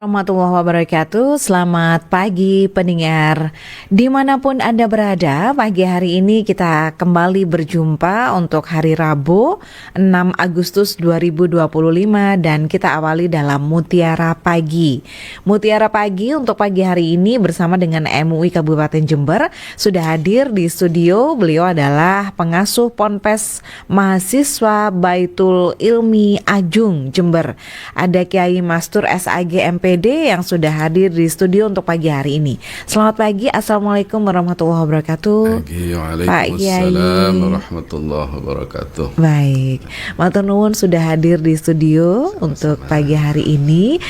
Warahmatullahi wabarakatuh. Selamat pagi pendengar dimanapun Anda berada. Pagi hari ini kita kembali berjumpa untuk hari Rabu 6 Agustus 2025 dan kita awali dalam Mutiara Pagi. Mutiara Pagi untuk pagi hari ini bersama dengan MUI Kabupaten Jember sudah hadir di studio. Beliau adalah pengasuh Ponpes Mahasiswa Baitul Ilmi Ajung Jember. Ada Kiai Mastur SAG MPD yang sudah hadir di studio untuk pagi hari ini. Selamat pagi, Assalamualaikum warahmatullahi wabarakatuh. Waalaikumsalam warahmatullahi wabarakatuh. Baik, matur nuwun sudah hadir di studio untuk pagi hari ini.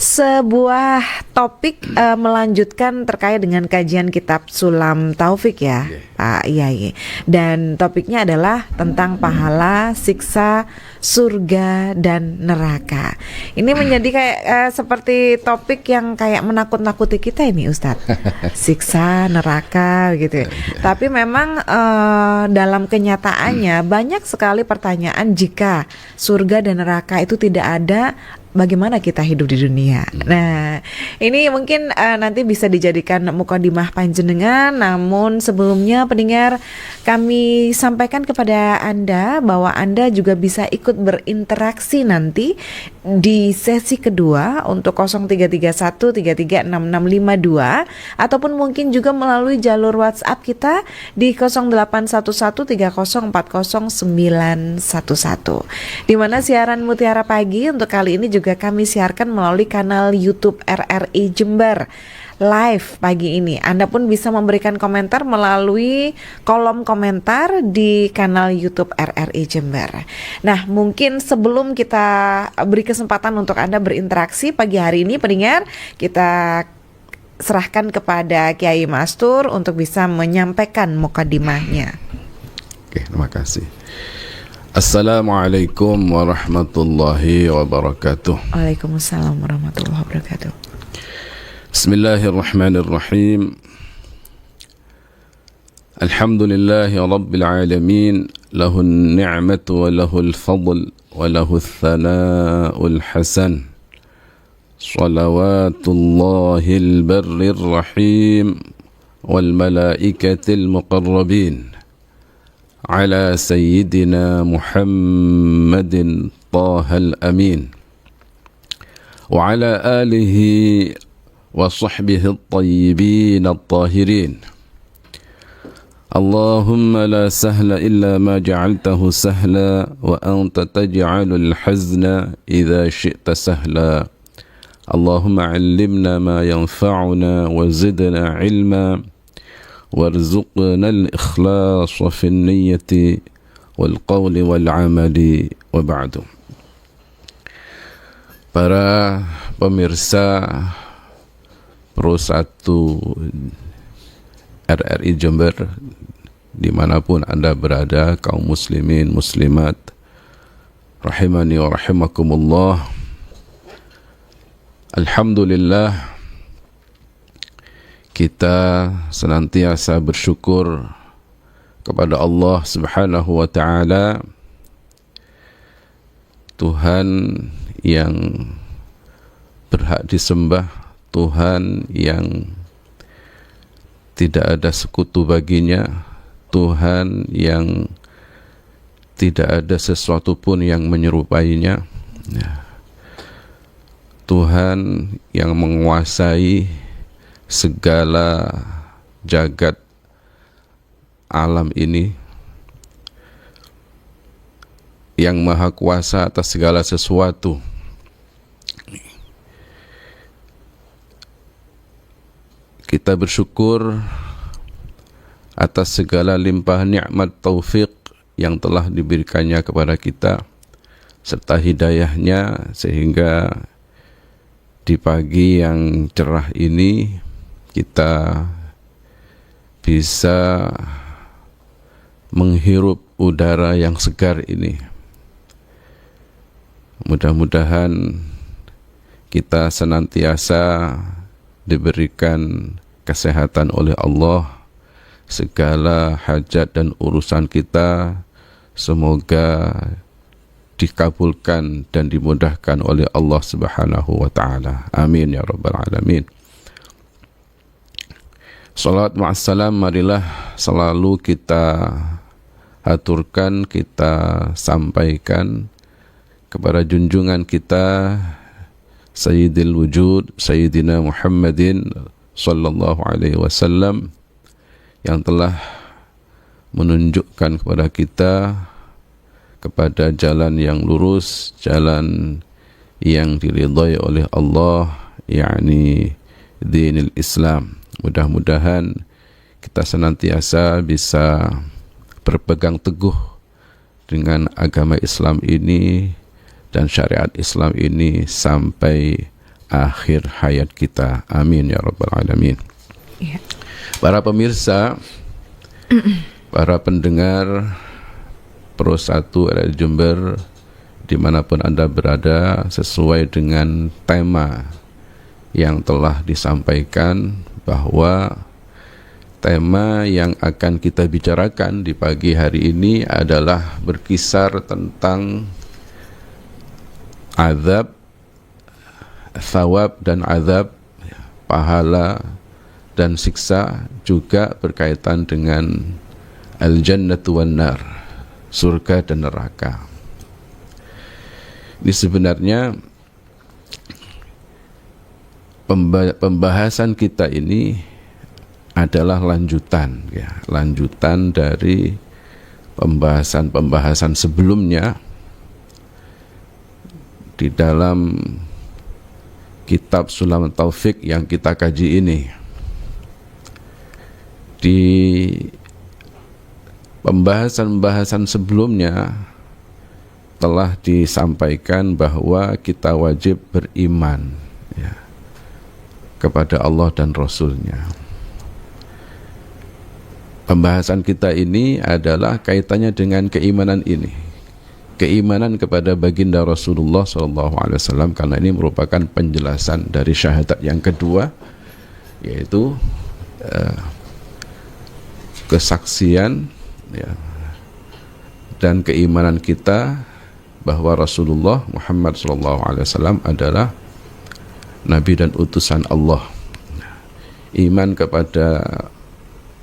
Sebuah topik melanjutkan terkait dengan kajian kitab Sulam Taufik ya, Pak Yai. Dan topiknya adalah tentang pahala, siksa, surga dan neraka. Ini menjadi kayak seperti topik yang kayak menakut-nakuti kita ini, Ustadz. Siksa, neraka gitu. Tapi memang dalam kenyataannya banyak sekali pertanyaan jika surga dan neraka itu tidak ada, bagaimana kita hidup di dunia. Nah, ini mungkin nanti bisa dijadikan mukadimah panjenengan. Namun sebelumnya pendengar, kami sampaikan kepada Anda bahwa Anda juga bisa ikut berinteraksi nanti di sesi kedua untuk 0331 336652 ataupun mungkin juga melalui jalur WhatsApp kita di 0811 3040911, di mana siaran Mutiara Pagi untuk kali ini juga kami siarkan melalui kanal YouTube RRI Jember live pagi ini. Anda pun bisa memberikan komentar melalui kolom komentar di kanal YouTube RRI Jember. Nah, mungkin sebelum kita beri kesempatan untuk Anda berinteraksi pagi hari ini, pendengar, kita serahkan kepada Kiai Mastur untuk bisa menyampaikan mukadimahnya. Oke, terima kasih. Assalamualaikum warahmatullahi wabarakatuh. Waalaikumsalam warahmatullahi wabarakatuh. Bismillahirrahmanirrahim. Alhamdulillahi rabbil alamin. Lahun ni'matu wa lahul fadl wa lahul thana'ul hasan. Salawatullahil barrir rahim wal malaikatil muqarrabin على سيدنا محمد طه الأمين وعلى آله وصحبه الطيبين الطاهرين اللهم لا سهل إلا ما جعلته سهلا وأنت تجعل الحزن إذا شئت سهلا اللهم علمنا ما ينفعنا وزدنا علما وارزقنا الإخلاص في النية والقول والعمل وبعد. Para pemirsa Pro 1 RRI Jember dimanapun Anda berada, kaum muslimin, muslimat, rahimani wa rahimakumullah. Alhamdulillah, kita senantiasa bersyukur kepada Allah Subhanahu wa ta'ala, Tuhan yang berhak disembah, Tuhan yang tidak ada sekutu baginya, Tuhan yang tidak ada sesuatu pun yang menyerupainya, Tuhan yang menguasai segala jagat alam ini, yang maha kuasa atas segala sesuatu. Kita bersyukur atas segala limpah nikmat taufik yang telah diberikannya kepada kita serta hidayahnya, sehingga di pagi yang cerah ini kita bisa menghirup udara yang segar ini. Mudah-mudahan kita senantiasa diberikan kesehatan oleh Allah. Segala hajat dan urusan kita semoga dikabulkan dan dimudahkan oleh Allah Subhanahu wa taala. Amin ya rabbal alamin. Salawat ma'assalam, marilah selalu kita aturkan, kita sampaikan kepada junjungan kita Sayyidil Wujud, Sayyidina Muhammadin sallallahu alaihi wasallam, yang telah menunjukkan kepada kita kepada jalan yang lurus, jalan yang diridhai oleh Allah, yakni dinil Islam. Mudah-mudahan kita senantiasa bisa berpegang teguh dengan agama Islam ini dan syariat Islam ini sampai akhir hayat kita. Amin ya rabbal alamin. Ya. Para pemirsa, para pendengar Pro 1 RRI Jember, dimanapun Anda berada, sesuai dengan tema yang telah disampaikan, bahwa tema yang akan kita bicarakan di pagi hari ini adalah berkisar tentang azab, thawab dan azab, pahala dan siksa, juga berkaitan dengan al-jannatu wan nar, surga dan neraka. Ini sebenarnya pembahasan kita ini adalah lanjutan, ya, lanjutan dari pembahasan sebelumnya di dalam kitab Sulam Taufik yang kita kaji ini. Di pembahasan sebelumnya telah disampaikan bahwa kita wajib beriman, ya, kepada Allah dan Rasul-Nya. Pembahasan kita ini adalah kaitannya dengan keimanan ini, keimanan kepada baginda Rasulullah SAW, karena ini merupakan penjelasan dari syahadat yang kedua, yaitu kesaksian, ya, dan keimanan kita bahwa Rasulullah Muhammad SAW adalah Nabi dan utusan Allah. Iman kepada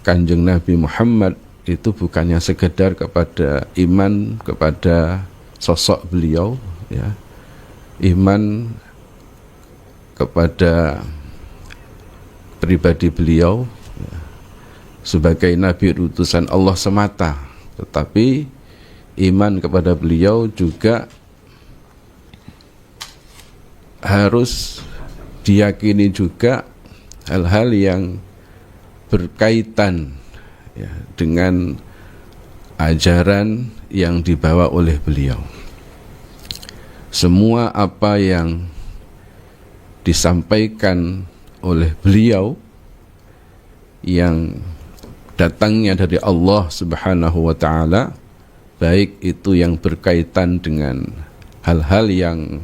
Kanjeng Nabi Muhammad itu bukannya sekedar kepada iman kepada sosok beliau, ya, iman kepada pribadi beliau, ya, sebagai Nabi utusan Allah semata, tetapi iman kepada beliau juga harus diyakini juga hal-hal yang berkaitan, ya, dengan ajaran yang dibawa oleh beliau. Semua apa yang disampaikan oleh beliau yang datangnya dari Allah Subhanahu wa taala, baik itu yang berkaitan dengan hal-hal yang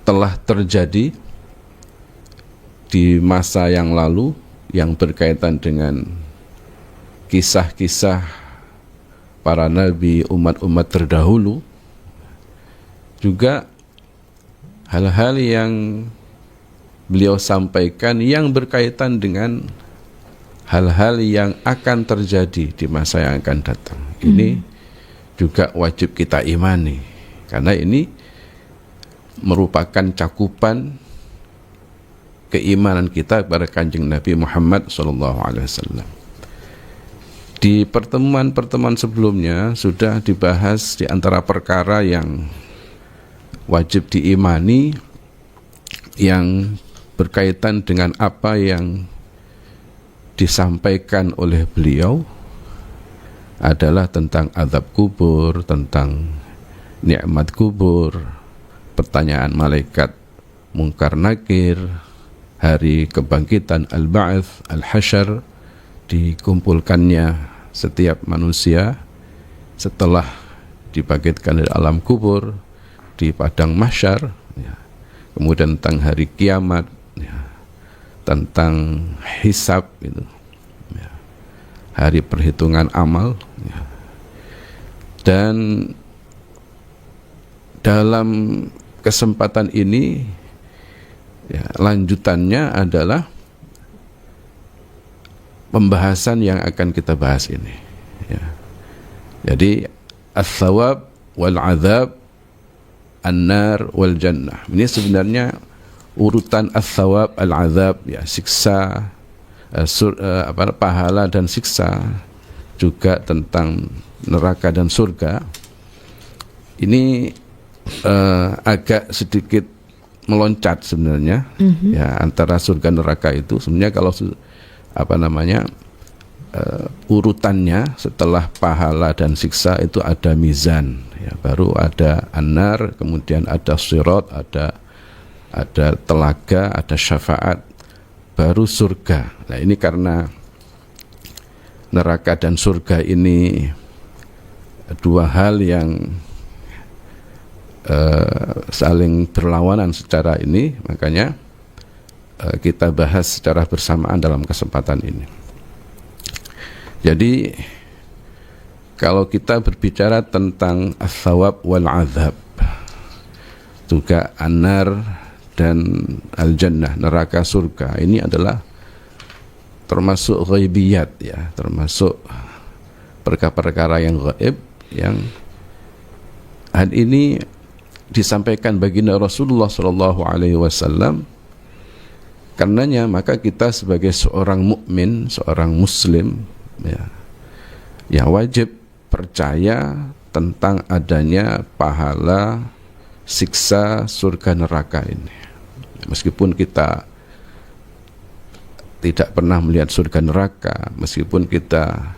telah terjadi di masa yang lalu, yang berkaitan dengan kisah-kisah para nabi, umat-umat terdahulu, juga hal-hal yang beliau sampaikan yang berkaitan dengan hal-hal yang akan terjadi di masa yang akan datang. Ini juga wajib kita imani, karena ini merupakan cakupan keimanan kita kepada Kanjeng Nabi Muhammad SAW. Di pertemuan-pertemuan sebelumnya sudah dibahas di antara perkara yang wajib diimani yang berkaitan dengan apa yang disampaikan oleh beliau adalah tentang azab kubur, tentang nikmat kubur, pertanyaan malaikat Munkar Nakir, hari kebangkitan Al-Ba'ats, Al-Hasyr, dikumpulkannya setiap manusia setelah dibangkitkan dari alam kubur di padang mahsyar, ya. Kemudian tentang hari kiamat, ya, tentang hisab itu, ya, hari perhitungan amal, ya. Dan dalam kesempatan ini ya, lanjutannya adalah pembahasan yang akan kita bahas ini ya. Jadi as-sawab wal azab, an-nar wal jannah. Ini sebenarnya urutan as-sawab al-azab ya, siksa, pahala dan siksa, juga tentang neraka dan surga. Ini agak sedikit meloncat sebenarnya ya, antara surga neraka itu sebenarnya kalau urutannya setelah pahala dan siksa itu ada mizan ya, baru ada an-nar, kemudian ada sirat, ada telaga, ada syafaat, baru surga. Nah ini karena neraka dan surga ini dua hal yang saling berlawanan secara ini, makanya kita bahas secara bersamaan dalam kesempatan ini. Jadi kalau kita berbicara tentang as-sawab wal azab, juga an-nar dan al-jannah, neraka surga, ini adalah termasuk ghaibiyat ya, termasuk perkara-perkara yang gaib yang hari ini disampaikan baginda Rasulullah SAW. Karenanya maka kita sebagai seorang mukmin, seorang muslim ya wajib percaya tentang adanya pahala, siksa, surga, neraka ini. Meskipun kita tidak pernah melihat surga neraka, meskipun kita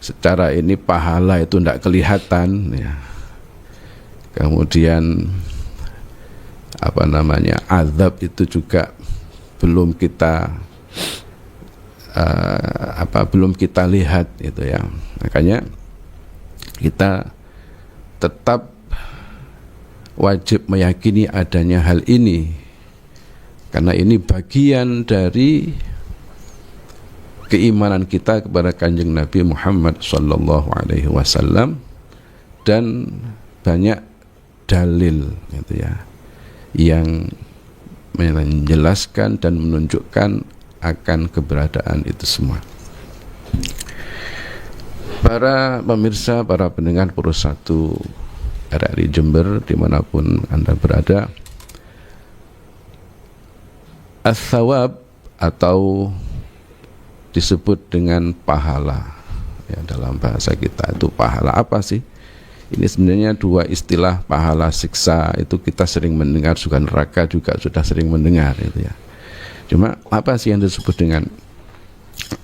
secara ini pahala itu tidak kelihatan ya. Kemudian azab itu juga belum kita lihat itu ya. Makanya kita tetap wajib meyakini adanya hal ini, karena ini bagian dari keimanan kita kepada Kanjeng Nabi Muhammad SAW, dan banyak dalil gitu ya yang menjelaskan dan menunjukkan akan keberadaan itu semua. Para pemirsa, para pendengar Pro 1 RRI Jember dimanapun Anda berada, as-sawab atau disebut dengan pahala ya, dalam bahasa kita itu pahala apa sih? Ini sebenarnya dua istilah, pahala, siksa, itu kita sering mendengar, surga neraka juga sudah sering mendengar itu ya. Cuma apa sih yang disebut dengan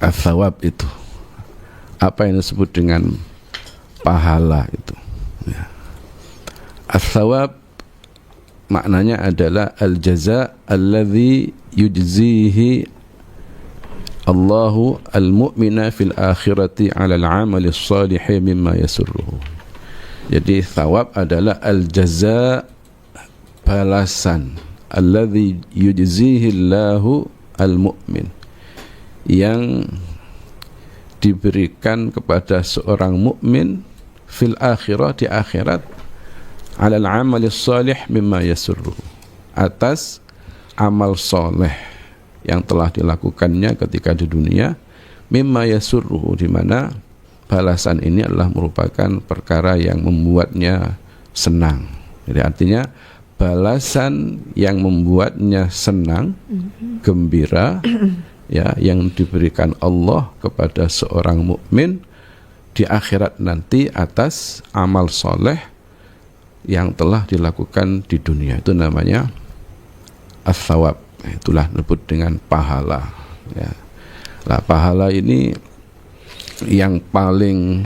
as-sawab itu? Apa yang disebut dengan pahala itu ya. As-sawab maknanya adalah al-jaza alladhi yujzihi Allahu al-mu'mina fil akhirati 'ala al-'amali as-salihi mimma yasurruhu. Jadi thawab adalah al-jaza, balasan, alladhi yujzihi Allahu al-mu'min, yang diberikan kepada seorang mukmin fil akhirah, di akhirat, 'ala al-'amali as-salih mimma yasurruhu, atas amal soleh yang telah dilakukannya ketika di dunia, mimma yasurruhu, di mana balasan ini adalah merupakan perkara yang membuatnya senang. Jadi artinya balasan yang membuatnya senang, gembira ya, yang diberikan Allah kepada seorang mukmin di akhirat nanti atas amal soleh yang telah dilakukan di dunia. Itu namanya as-sawab. Itulah disebut dengan pahala ya. Nah, pahala ini yang paling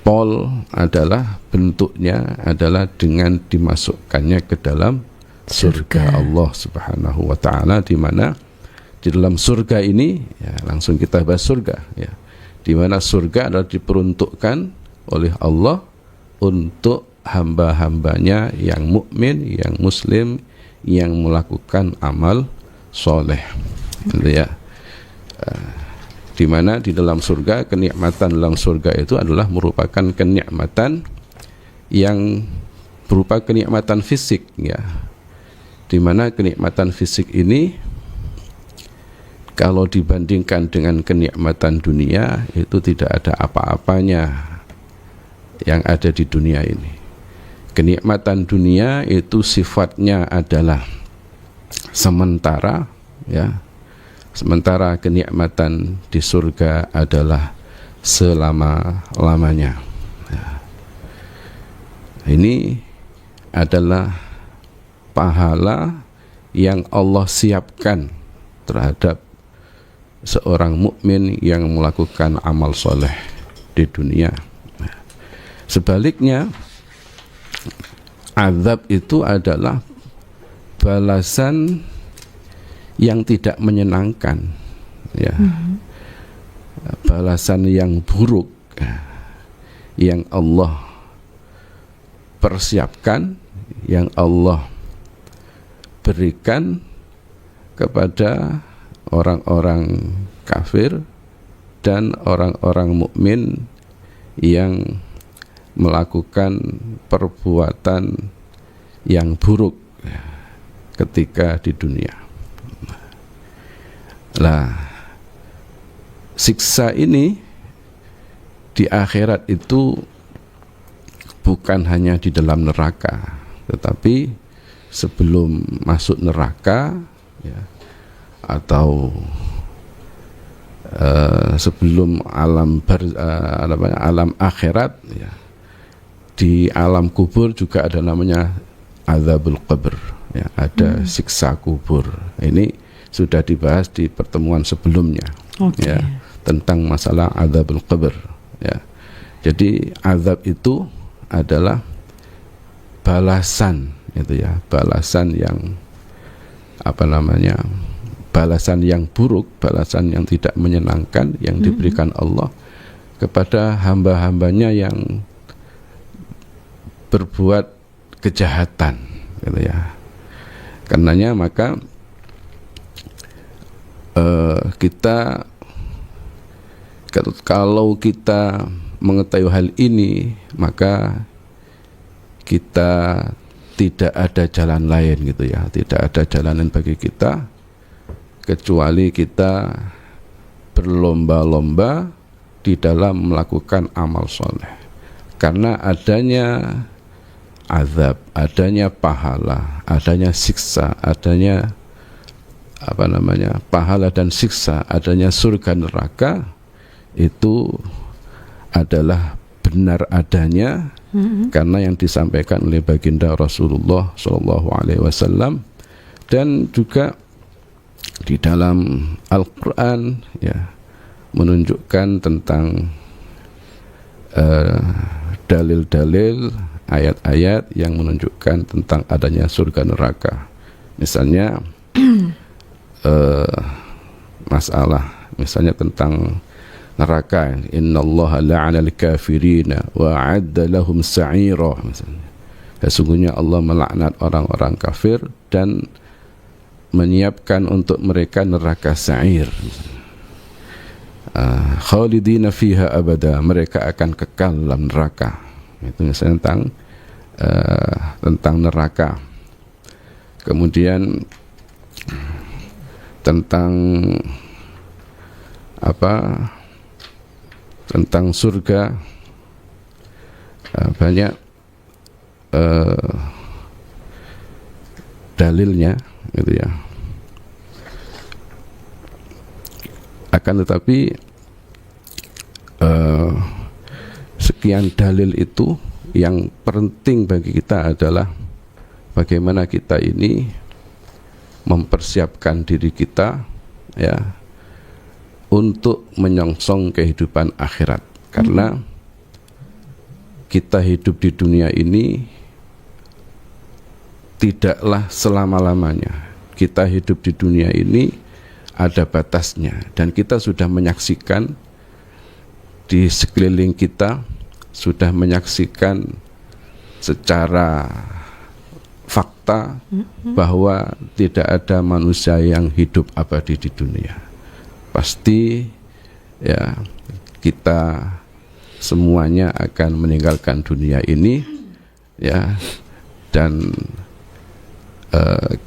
pol adalah bentuknya adalah dengan dimasukkannya ke dalam surga Allah Subhanahu wa taala, di mana di dalam surga ini ya, langsung kita bahas surga ya. Di mana surga adalah diperuntukkan oleh Allah untuk hamba-hambanya yang mukmin, yang muslim, yang melakukan amal soleh gitu ya. di mana di dalam surga, kenikmatan dalam surga itu adalah merupakan kenikmatan yang berupa kenikmatan fisik, ya, di mana kenikmatan fisik ini kalau dibandingkan dengan kenikmatan dunia itu tidak ada apa-apanya yang ada di dunia ini. Kenikmatan dunia itu sifatnya adalah sementara, ya. Sementara kenikmatan di surga adalah selama-lamanya. Ya. Ini adalah pahala yang Allah siapkan terhadap seorang mukmin yang melakukan amal soleh di dunia. Sebaliknya, azab itu adalah balasan yang tidak menyenangkan, ya. Balasan yang buruk yang Allah persiapkan, yang Allah berikan kepada orang-orang kafir dan orang-orang mukmin yang melakukan perbuatan yang buruk ketika di dunia. Lah, siksa ini di akhirat itu bukan hanya di dalam neraka, tetapi sebelum masuk neraka, ya, atau sebelum alam akhirat, ya, di alam kubur juga ada namanya azabul qabr, ya, ada siksa kubur. Ini sudah dibahas di pertemuan sebelumnya, ya, tentang masalah azabul qabr, ya. Jadi azab itu adalah balasan, itu ya, balasan yang balasan yang buruk, balasan yang tidak menyenangkan yang diberikan Allah kepada hamba-hambanya yang berbuat kejahatan, gitu ya. Karenanya maka kita, kalau kita mengetahui hal ini, maka kita tidak ada jalan lain, gitu ya, tidak ada jalan lain bagi kita kecuali kita berlomba-lomba di dalam melakukan amal soleh, karena adanya azab, adanya pahala, adanya siksa, adanya pahala dan siksa, adanya surga neraka, itu adalah benar adanya, karena yang disampaikan oleh baginda Rasulullah SAW, dan juga di dalam Al-Quran, ya, menunjukkan tentang dalil-dalil, ayat-ayat yang menunjukkan tentang adanya surga neraka. Misalnya misalnya tentang neraka, innallaha la'anal kafirina wa a'adda lahum sa'ira, misalnya. Sesungguhnya Allah melaknat orang-orang kafir dan menyiapkan untuk mereka neraka sa'ir. Khalidina fiha abada, mereka akan kekal dalam neraka. Itu misalnya tentang neraka. Kemudian tentang tentang surga, banyak dalilnya, gitu ya. Akan tetapi sekian dalil itu, yang penting bagi kita adalah bagaimana kita ini mempersiapkan diri kita, ya, untuk menyongsong kehidupan akhirat. Karena kita hidup di dunia ini tidaklah selama-lamanya. Kita hidup di dunia ini ada batasnya, dan kita sudah menyaksikan di sekeliling kita, sudah menyaksikan secara fakta bahwa tidak ada manusia yang hidup abadi di dunia. Pasti ya kita semuanya akan meninggalkan dunia ini, ya, dan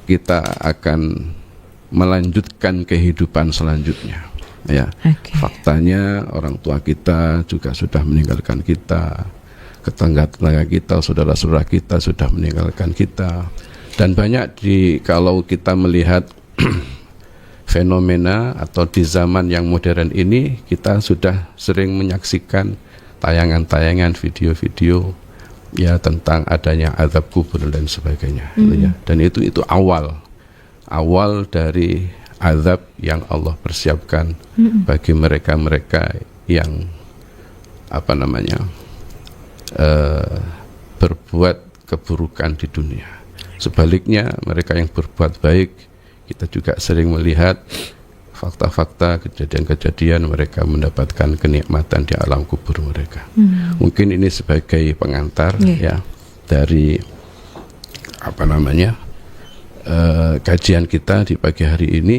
kita akan melanjutkan kehidupan selanjutnya, ya. Okay. Faktanya orang tua kita juga sudah meninggalkan kita, tetangga-tetangga kita, saudara-saudara kita sudah meninggalkan kita, dan banyak kalau kita melihat fenomena atau di zaman yang modern ini, kita sudah sering menyaksikan tayangan-tayangan video-video ya tentang adanya azab kubur dan sebagainya, ya. Dan itu awal dari azab yang Allah persiapkan bagi mereka-mereka yang berbuat keburukan di dunia. Sebaliknya, mereka yang berbuat baik, kita juga sering melihat fakta-fakta, kejadian-kejadian mereka mendapatkan kenikmatan di alam kubur mereka. Mungkin ini sebagai pengantar ya dari kajian kita di pagi hari ini.